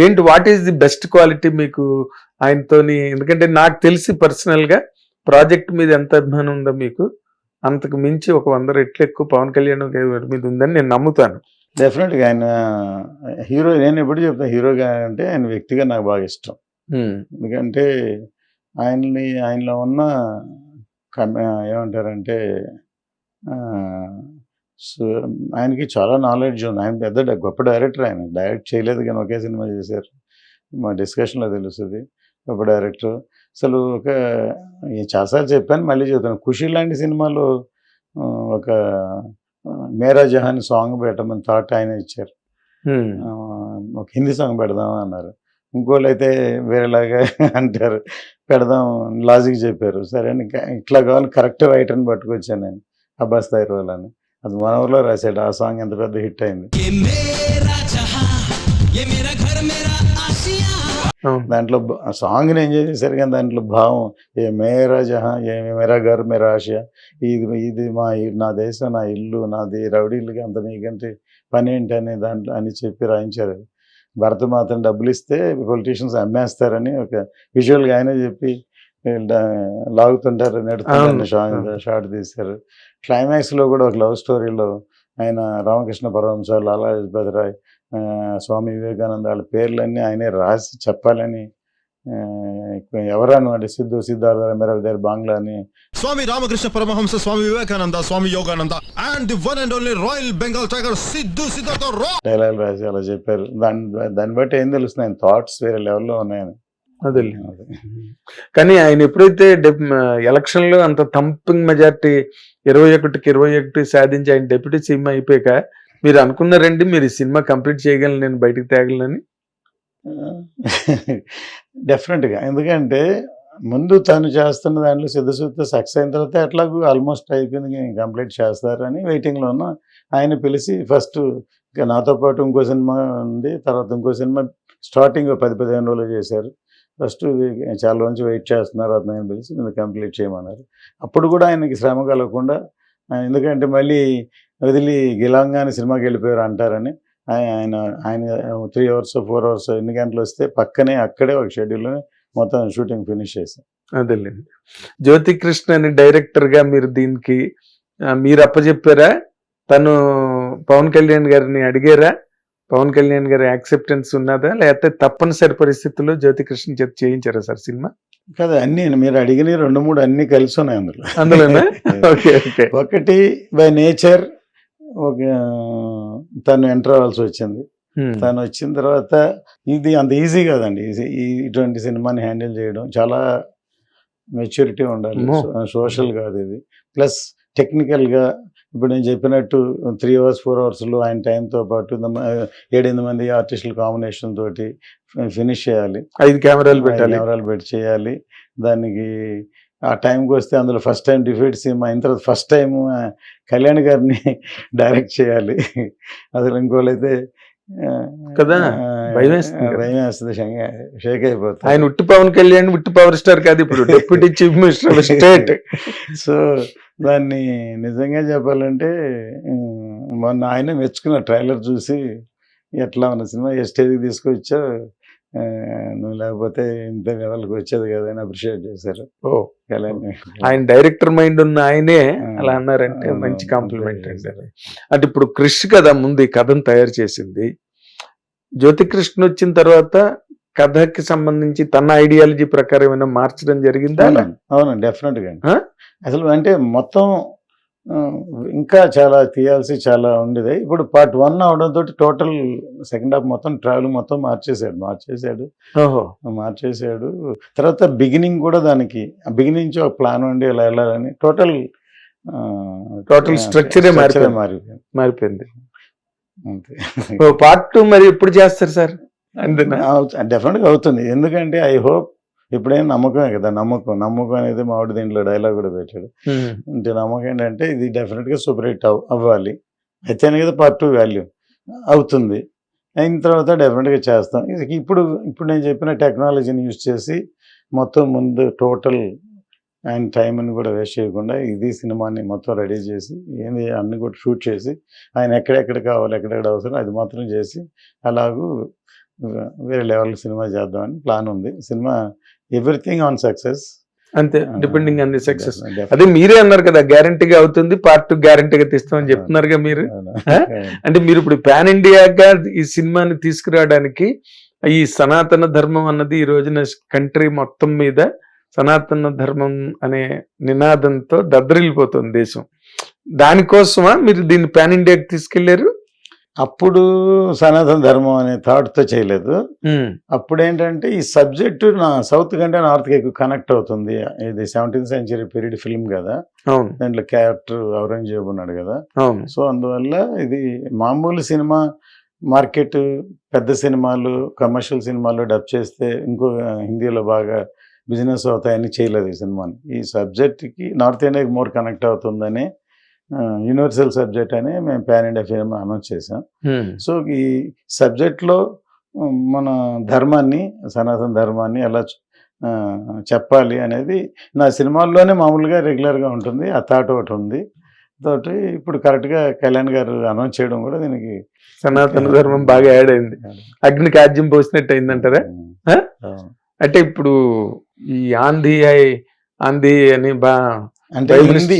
ఏంటి what is the best quality మీకు ఆయనతోని? ఎందుకంటే నాకు తెలిసి పర్సనల్ గా ప్రాజెక్ట్ మీద ఎంత అభిమానం ఉందో మీకు, అంతకు మించి ఒక 100 రెట్లు ఎక్కువ పవన్ కళ్యాణ్ గారి మీద ఉందని నేను నమ్ముతాను. డెఫినెట్గా ఆయన హీరో. నేను ఎప్పుడు చెప్తాను, హీరోగా అంటే ఆయన వ్యక్తిగా నాకు బాగా ఇష్టం. ఎందుకంటే ఆయనలో ఉన్న ఏమంటారంటే ఆయనకి చాలా నాలెడ్జ్ ఉంది. ఆయన పెద్ద గొప్ప డైరెక్టర్. ఆయన డైరెక్ట్ చేయలేదు కానీ ఒకే సినిమా చేశారు. మా డిస్కషన్లో తెలుస్తుంది. గొప్ప డైరెక్టర్. అసలు చాలాసార్లు చెప్పాను, మళ్ళీ చెప్తాను. ఖుషి లాంటి సినిమాలో ఒక మేరా జహాన్ సాంగ్ పెట్టమని థాట్ ఆయన ఇచ్చారు. ఒక హిందీ సాంగ్ పెడదాం అన్నారు. ఇంకోళ్ళు అయితే వేరేలాగా అంటారు, పెడదాం లాజిక్ చెప్పారు. సరే అని ఇట్లా కావాలి కరెక్ట్ రైటర్ని పట్టుకొచ్చాను నేను, అబ్బాస్ తైర్వాల్ అని. అది 1 అవర్లో రాశాడు. ఆ సాంగ్ ఎంత పెద్ద హిట్ అయింది. దాంట్లో సాంగ్ని ఎంజాయ్ చేశారు కానీ దాంట్లో భావం, ఏ మేరా జహా ఏ మేరా ఘర్ మేరా ఆసియా, ఇది నా దేశం, నా ఇల్లు, నాది, రౌడీలకి అంత మీకంటే పని ఏంటి అని దాంట్లో అని చెప్పి రాయించారు. భరత మాత్రం డబ్బులు ఇస్తే పొలిటీషియన్స్ అమ్మేస్తారని ఒక విజువల్గా ఆయన చెప్పి లాగుతుంటారు, నెడుతుంటారు, షార్ట్ తీశారు. క్లైమాక్స్లో కూడా ఒక లవ్ స్టోరీలో ఆయన రామకృష్ణ పరమహంస, లాలా లజపతి రాయ్, స్వామి వివేకానంద వాళ్ళ పేర్లన్నీ ఆయనే రాసి చెప్పాలని ఎవరన్నమాట సిద్ధార్థ రమేరావు బాంగ్లా అని Swami Ramakrishna Paramahamsa, Swami Vivekananda, Swami Yogananda and the one and only royal Bengal tiger Siddhartha dialogue రాసి అలా చెప్పారు. దాన్ని బట్టి ఏం తెలుస్తుంది, ఆయన థాట్స్ వేరే లెవెల్లో ఉన్నాయని. అదే కానీ ఆయన ఎప్పుడైతే ఎలక్షన్ లో అంత థంపింగ్ మెజార్టీ 21కి 21 సాధించి ఆయన డిప్యూటీ సీఎం అయిపోయాక మీరు అనుకున్నారండి మీరు ఈ సినిమా కంప్లీట్ చేయగలను, నేను బయటకు తేగలనని? డెఫినెట్గా. ఎందుకంటే ముందు తను చేస్తున్న దాంట్లో సిద్ధశుద్ధ సక్సెస్ అయిన తర్వాత ఎట్లాగూ ఆల్మోస్ట్ అయిపోయింది, కంప్లీట్ చేస్తారని వెయిటింగ్లో ఉన్న ఆయన పిలిచి ఫస్ట్ ఇంకా నాతో పాటు ఇంకో సినిమా ఉంది, తర్వాత ఇంకో సినిమా స్టార్టింగ్ 10-15 రోజులు చేశారు. ఫస్ట్ ఇది చాలా రోజు వెయిట్ చేస్తున్నారు, అతను పిలిచి మీరు కంప్లీట్ చేయమన్నారు. అప్పుడు కూడా ఆయనకి శ్రమ కలగకుండా, ఎందుకంటే మళ్ళీ వదిలి గిలంగానే సినిమాకి వెళ్ళిపోయారు అంటారని ఆయన 3 అవర్స్ 4 అవర్స్ ఎన్ని గంటలు వస్తే పక్కనే అక్కడే ఒక షెడ్యూల్లో మొత్తం షూటింగ్ ఫినిష్ చేశాం. అదేలేండి. జ్యోతికృష్ణ అని డైరెక్టర్గా మీరు దీనికి మీరు అప్పచెప్పారా? తను పవన్ కళ్యాణ్ గారిని అడిగారా? పవన్ కళ్యాణ్ గారి యాక్సెప్టెన్స్ ఉన్నదా, లేకపోతే తప్పనిసరి పరిస్థితుల్లో జ్యోతికృష్ణ చేత చేయించారా సార్ సినిమా? కదా, అన్ని మీరు అడిగిన 2-3 అన్ని కలిసి ఉన్నాయి అందులోనే. ఒకటి బై నేచర్ తను ఎంటర్ అవ్వాల్సి వచ్చింది. తను వచ్చిన తర్వాత ఇది అంత ఈజీ కాదండి, ఇటువంటి సినిమాని హ్యాండిల్ చేయడం చాలా మెచ్యూరిటీ ఉండాలి. సోషల్ కాదు ఇది, ప్లస్ టెక్నికల్గా ఇప్పుడు నేను చెప్పినట్టు 3 అవర్స్ 4 అవర్స్లో ఆయన టైంతో పాటు 7-8 మంది ఆర్టిస్టుల కాంబినేషన్ తోటి ఫినిష్ చేయాలి. 5 కెమెరాలు పెట్టి చేయాలి. దానికి ఆ టైంకి వస్తే అందులో ఫస్ట్ టైం డిఫీట్ సినిమా అయిన తర్వాత ఫస్ట్ టైం కళ్యాణ్ గారిని డైరెక్ట్ చేయాలి. అసలు ఇంకోళ్ళైతే కదా భయం వేస్తుంది, షేక్ అయిపోతుంది. ఆయన ఉట్టి పవన్ కళ్యాణ్ ఉట్టి పవర్ స్టార్ కాదు, ఇప్పుడు deputy chief minister of state. So దాన్ని నిజంగా చెప్పాలంటే మొన్న ఆయన మెచ్చుకున్న ట్రైలర్ చూసి, ఎట్లా ఉన్న సినిమా ఏ స్టేజ్కి తీసుకొచ్చా, నువ్వు లేకపోతే ఇంత లెవెల్కి వచ్చేది కదా అని అప్రిషియేట్ చేశారు. ఆయన డైరెక్టర్ మైండ్ ఉన్న ఆయనే అలా అన్నారంటే మంచి కాంప్లిమెంట్ అండి. అంటే ఇప్పుడు క్రిష్ కదా ముందు ఈ కథను తయారు చేసింది, జ్యోతికృష్ణ వచ్చిన తర్వాత కథకి సంబంధించి తన ఐడియాలజీ ప్రకారం ఏమైనా మార్చడం జరిగిందా? అవునండి, డెఫినెట్గా. అసలు అంటే మొత్తం ఇంకా చాలా తీయాల్సి చాలా ఉండేది. ఇప్పుడు పార్ట్ 1 అవడంతో టోటల్ సెకండ్ హాఫ్ మొత్తం ట్రావెల్ మొత్తం మార్చేసాడు. తర్వాత బిగినింగ్ కూడా దానికి బిగినింగ్ నుంచి ఒక ప్లాన్ ఉండి ఇలా వెళ్ళాలని టోటల్ స్ట్రక్చరే మారిపోయింది. పార్ట్ 2 మరి ఎప్పుడు చేస్తారు సార్? డెఫినెట్గా అవుతుంది. ఎందుకంటే ఐ హోప్ ఎప్పుడైనా నమ్మకమే కదా, నమ్మకం అనేది మామిడి దీంట్లో డైలాగ్ కూడా పెట్టాడు. అంటే నమ్మకం ఏంటంటే ఇది డెఫినెట్గా సూపర్ హిట్ అవ్వాలి, అయితేనే కదా పార్ట్ 2 వాల్యూ అవుతుంది. అయిన తర్వాత డెఫినెట్గా చేస్తాం. ఇప్పుడు నేను చెప్పిన టెక్నాలజీని యూజ్ చేసి మొత్తం ముందు టోటల్ ఆయన టైంని కూడా వేస్ట్ చేయకుండా ఇది సినిమాని మొత్తం రెడీ చేసి ఏంది అన్ని కూడా షూట్ చేసి ఆయన ఎక్కడెక్కడ కావాలి, ఎక్కడెక్కడ అవసరం అది మాత్రం చేసి అలాగూ వేరే లెవెల్ సినిమా చేద్దామని ప్లాన్ ఉంది. Cinema everything on success. అంతే, డిపెండింగ్ ఆన్ ది సక్సెస్. అదే మీరే అన్నారు కదా, గ్యారంటీగా అవుతుంది, పార్ట్ 2 గ్యారంటీగా తీస్తామని చెప్తున్నారుగా మీరు. అంటే మీరు ఇప్పుడు పాన్ ఇండియాగా ఈ సినిమాని తీసుకురావడానికి ఈ సనాతన ధర్మం అన్నది ఈ రోజున కంట్రీ మొత్తం మీద సనాతన ధర్మం అనే నినాదంతో దద్దరిల్లిపోతుంది దేశం. దానికోసమా మీరు దీన్ని పాన్ ఇండియాకి తీసుకెళ్లారు? అప్పుడు సనాతన ధర్మం అనే థాట్తో చేయలేదు. అప్పుడు ఏంటంటే ఈ సబ్జెక్టు నా సౌత్ కంటే నార్త్కి ఎక్కువ కనెక్ట్ అవుతుంది. ఇది 17th century పీరియడ్ ఫిల్మ్ కదా, అవును, దాంట్లో క్యారెక్టర్ ఔరంగజేబు ఉన్నాడు కదా. అవును. సో అందువల్ల ఇది మామూలు సినిమా మార్కెట్, పెద్ద సినిమాలు, కమర్షియల్ సినిమాలు డబ్ చేస్తే ఇంకో హిందీలో బాగా బిజినెస్ అవుతాయని చేయలేదు ఈ సినిమాని. ఈ సబ్జెక్ట్కి నార్త్ ఇండియాకి మోర్ కనెక్ట్ అవుతుందని యూనివర్సల్ సబ్జెక్ట్ అని మేము పాన్ ఇండియా ఫిల్మ్ అనౌన్స్ చేసాం. సో ఈ సబ్జెక్ట్లో మన ధర్మాన్ని, సనాతన ధర్మాన్ని ఎలా చెప్పాలి అనేది నా సినిమాల్లోనే మామూలుగా రెగ్యులర్గా ఉంటుంది. ఆ థాట్ ఒకటి ఉంది. తోటి ఇప్పుడు కరెక్ట్గా కళ్యాణ్ గారు అనౌన్స్ చేయడం కూడా దీనికి సనాతన ధర్మం బాగా యాడ్ అయింది, అగ్నికి ఆజ్యం పోసినట్టు అయిందంటారా? అంటే ఇప్పుడు ఈ ఆంధీ అని అంటే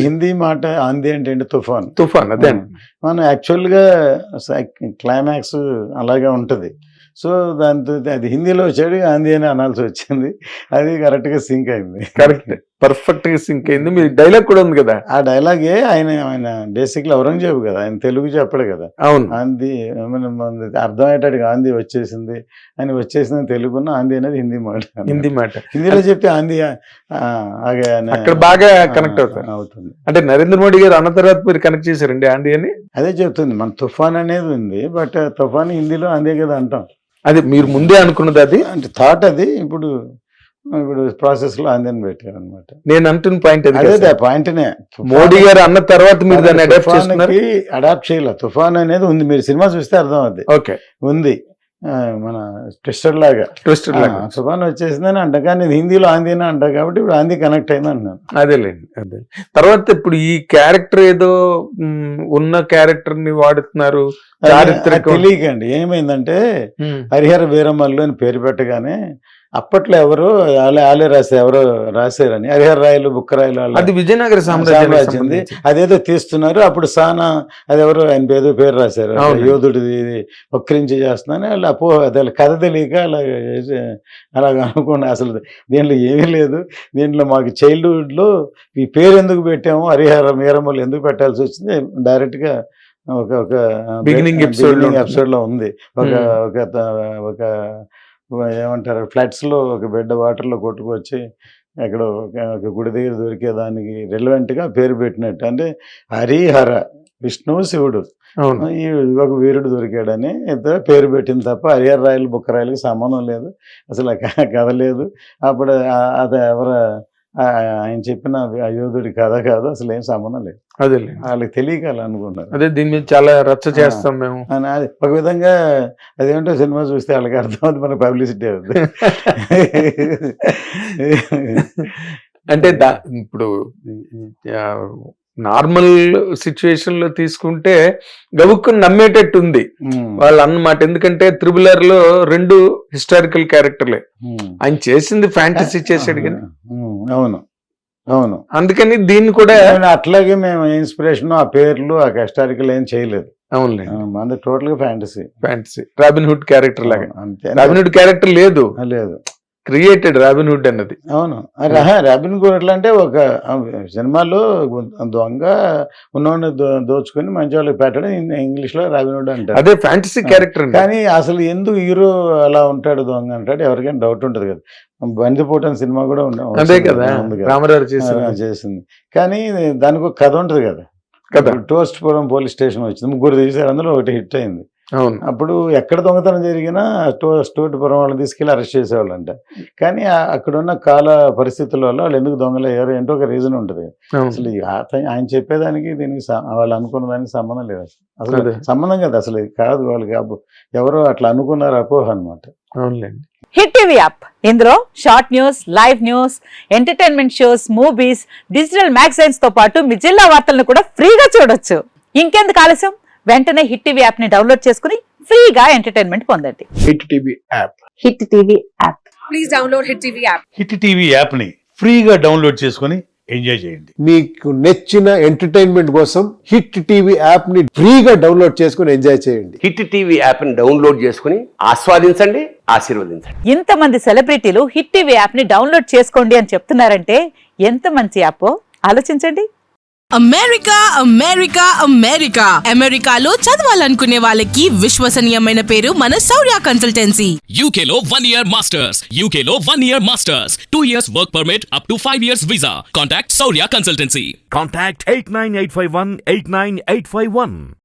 హిందీ మాట ఆంధీ అంటే తుఫాన్ అదే మనం యాక్చువల్గా క్లైమాక్స్ అలాగే ఉంటుంది. సో దాంతో అది హిందీలో వచ్చాడు, ఆంధీ అని అనాల్సి వచ్చింది. అది కరెక్ట్గా సింక్ అయింది. కరెక్ట్, పర్ఫెక్ట్ గా సింక్ అయింది. మీ డైలాగ్ కూడా ఉంది కదా, ఆ డైలాగే ఆయన బేసిక్లీ ఔరంగజేబు కదా, ఆయన తెలుగు చెప్పడు కదా. అవును, ఆంధీ అర్థమయ్యేటట్టుగా ఆంధీ వచ్చేసింది అని వచ్చేసింది తెలుగున్న, ఆంధీ అనేది హిందీ మాట. హిందీలో చెప్పి ఆంధీ అక్కడ బాగా కనెక్ట్ అవుతుంది. అంటే నరేంద్ర మోడీ గారు అన్న తర్వాత మీరు కనెక్ట్ చేశారండి ఆంధీ అని? అదే చెప్తుంది, మన తుఫాన్ అనేది ఉంది, బట్ తుఫాన్ హిందీలో ఆంధీ కదా అంటాం. అది మీరు ముందే అనుకున్నది, అది అంటే థాట్. అది ఇప్పుడు ప్రాసెస్ లో ఆందోళన పెట్టారు అనమాట. నేను అంటున్న పాయింట్ అదే పాయింట్నే. మోడీ గారు అన్న తర్వాత మీరు దాన్ని అడాప్ట్ చేయాలి. తుఫాన్ అనేది ఉంది, మీరు సినిమా చూస్తే అర్థం అవుద్ది. ఓకే, ఉంది, మన ట్విస్టర్ లాగా తుఫాన్ వచ్చేసిందని అంట, కానీ హిందీలో ఆంధీ అని అంట, కాబట్టి ఇప్పుడు ఆంధీ కనెక్ట్ అయింది అంటున్నాను. అదేలేండి, అదే. తర్వాత ఇప్పుడు ఈ క్యారెక్టర్ ఏదో ఉన్న క్యారెక్టర్ ని వాడుతున్నారు, తెలియకండి. ఏమైందంటే హరిహర వీరమల్లు అని పేరు పెట్టగానే అప్పట్లో ఎవరు ఆలే ఎవరో రాశారని, హరిహర రాయలు, బుక్కరాయలు, అది విజయనగర సామ్రాజ్యం, అదేదో తీస్తున్నారు. అప్పుడు సానా అదెవరో ఆయన ఏదో పేరు రాశారు, యోధుడిది వక్రించి చేస్తున్నాను. వాళ్ళు అపో అదే కథ తెలియక అలాగ అనుకున్నా. అసలు దీంట్లో ఏమీ లేదు. దీంట్లో మాకు చైల్డ్హుడ్లో ఈ పేరు ఎందుకు పెట్టాము, హరిహర వీరమల్లు ఎందుకు పెట్టాల్సి వచ్చింది, డైరెక్ట్గా ఒక బిగినింగ్ ఎపిసోడ్ లో ఉంది. ఒక ఏమంటారు, ఫ్లడ్స్ లో ఒక బిడ్డ వాటర్ లో కొట్టుకొచ్చి ఎక్కడ ఒక గుడి దగ్గర దొరికేదానికి రెలవెంట్ గా పేరు పెట్టినట్టు. అంటే హరిహర, విష్ణువు శివుడు, ఈ ఒక వీరుడు దొరికాడని పేరు పెట్టింది తప్ప హరిహర రాయలు, బుక్కరాయలకి సంబంధం లేదు, అసలు కథ లేదు. అప్పుడు అది ఆయన చెప్పిన యోధుడి కథ కాదు, అసలు ఏం సంబంధం లేదు. అదే వాళ్ళకి తెలియకాలనుకున్నారు. అదే దీని మీద చాలా రచ్చ చేస్తాం మేము. అది ఒక విధంగా అదేంటో సినిమా చూస్తే వాళ్ళకి అర్థమవుతుంది, మన పబ్లిసిటీ అవుతుంది. అంటే ఇప్పుడు నార్మల్ సిచ్యువేషన్ లో తీసుకుంటే గబుక్కుని నమ్మేటట్టు ఉంది వాళ్ళు అన్నమాట. ఎందుకంటే త్రిబులర్ లో 2 హిస్టారికల్ క్యారెక్టర్లే, ఆయన చేసింది ఫ్యాంటసీ చేసాడు కానీ. అవును అవును, అందుకని దీన్ని కూడా అట్లాగే మేము ఇన్స్పిరేషన్, ఆ పేర్లు, ఆ హిస్టారికల్ ఏం చేయలేదు. అవునులే, మన టోటల్ గా ఫ్యాంటసీ. రాబిన్ హుడ్ క్యారెక్టర్ లాగా. రాబిన్ హుడ్ క్యారెక్టర్ లేదు, క్రియేటెడ్ రాబిన్ హుడ్ అన్నది. అవును, రాబిన్ హుడ్ ఎట్లా అంటే ఒక సినిమాలో దొంగ ఉన్నవాడిని దోచుకుని మంచి వాళ్ళకి పెట్టడం, ఇంగ్లీష్ లో రాబిన్ హుడ్ అంటారు. అదే ఫ్యాంటసీ క్యారెక్టర్. కానీ అసలు ఎందుకు హీరో అలా ఉంటాడు, దొంగ అంటాడు, ఎవరికైనా డౌట్ ఉంటుంది కదా. బందిపోటు సినిమా కూడా అదే కదా రామారావు చేసింది. కానీ దానికి ఒక కథ ఉంటుంది కదా. టోస్ట్పురం పోలీస్ స్టేషన్ వచ్చింది, 3 తీశారు, అందులో ఒకటి హిట్ అయింది. అప్పుడు ఎక్కడ దొంగతనం జరిగినా స్టోట్పురం వాళ్ళని తీసుకెళ్ళి అరెస్ట్ చేసేవాళ్ళంట. కానీ అక్కడున్న కాల పరిస్థితుల వల్ల వాళ్ళు ఎందుకు దొంగలు అయ్యారు ఏంటో ఒక రీజన్ ఉంటుంది. అసలు ఆయన చెప్పేదానికి దీనికి వాళ్ళు అనుకున్న దానికి సంబంధం లేదు, అసలు సంబంధం కదా, అసలు కాదు. వాళ్ళకి ఎవరో అట్లా అనుకున్నారు, అపోహ అనమాట. అవునులేండి. హిట్ టీవీ యాప్, ఇందులో short news, live news, entertainment shows, movies, digital magazines తో పాటు మీ జిల్లా వార్తలను కూడా ఫ్రీగా చూడొచ్చు. ఇంకెందుకు ఆలస్యం, వెంటనే హిట్ టీవీ యాప్ ని డౌన్లోడ్ చేసుకుని ఫ్రీగా ఎంటర్టైన్మెంట్ పొందండి. Hit TV app. Hit TV app. Please download Hit TV app. Hit TV యాప్ని ఫ్రీగా డౌన్లోడ్ చేసుకొని ఎంజాయ్ చేయండి. మీకు నచ్చిన ఎంటర్టైన్మెంట్ కోసం హిట్ టీవీ యాప్ ని ఫ్రీగా డౌన్లోడ్ చేసుకుని ఎంజాయ్ చేయండి. హిట్ టీవీ యాప్ని డౌన్లోడ్ చేసుకుని ఆస్వాదించండి, ఆశీర్వదించండి. ఇంతమంది సెలబ్రిటీలు హిట్ టీవీ యాప్ ని డౌన్లోడ్ చేసుకోండి అని చెప్తున్నారంటే ఎంత మంచి యాప్ ఆలోచించండి. అమెరికా అమెరికా అమెరికా అమెరికాలో చదవాలనుకునే వాళ్ళకి విశ్వసనీయమైన పేరు మన శౌర్య కన్సల్టెన్సీ. UK లో 1 year masters. UK లో 1 year masters. 2 years work permit up to 5 years visa. Contact Saurya Consultancy. Contact 89851 89851.